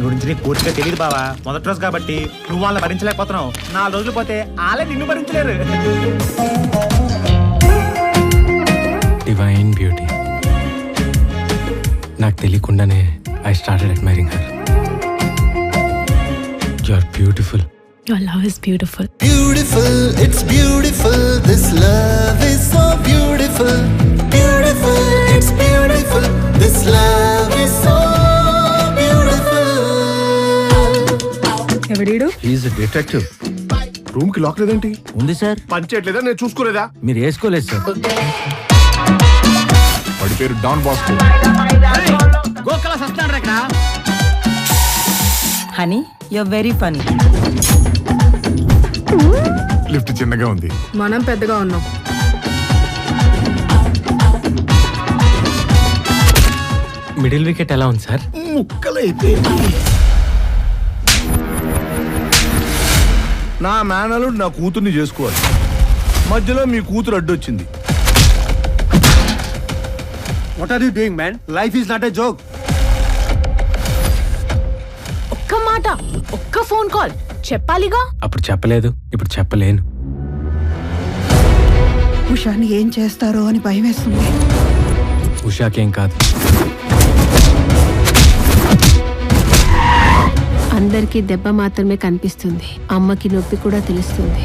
గురించి నీకు పూర్తిగా తెలియదు బావా. మొదటి రోజు కాబట్టి నువ్వు వాళ్ళని భరించలేకపోతున్నావు. 4 రోజులు పోతే వాళ్ళే నిన్ను భరించలేరు. Divine beauty. నాకు తెలియకుండానే I started admiring her. You are beautiful. Your love is beautiful. Beautiful, it's beautiful. This love is so beautiful. Beautiful, it's beautiful. This love is so beautiful. ఎవడీడు? Is detective. రూమ్ కి lock లేదేంటి? ఉంది sir. పనిచేయట్లేదా? నేను చూసుకోలేదా? మీరు వేసుకోలేదు sir. వాడి పేరు Don Bosco. గోకల సస్తాడు రేఖ. Honey you're very funny. Lift చిన్నగా ఉంది. మనం పెద్దగా ఉన్నాం. మిడిల్ వికెట్ ఎలా ఉంది సార్? ముక్కలైపోయింది. నా మేనలు నా కూతుర్ని చేసుకోవాలి. మధ్యలో మీ కూతురు అడ్డొచ్చింది. What are you doing, man? Life is not a joke. ఒక్క మాట, ఒక్క ఫోన్ కాల్ చెప్పాలిగా. అప్పుడు చెప్పలేదు, ఇప్పుడు చెప్పలేను. ఉషాని ఏం చేస్తారో అని భయం వేస్తుంది. ఉషాకేం కాదు. అందరికీ దెబ్బ మాత్రమే కనిపిస్తుంది, అమ్మకి నొప్పి కూడా తెలుస్తుంది.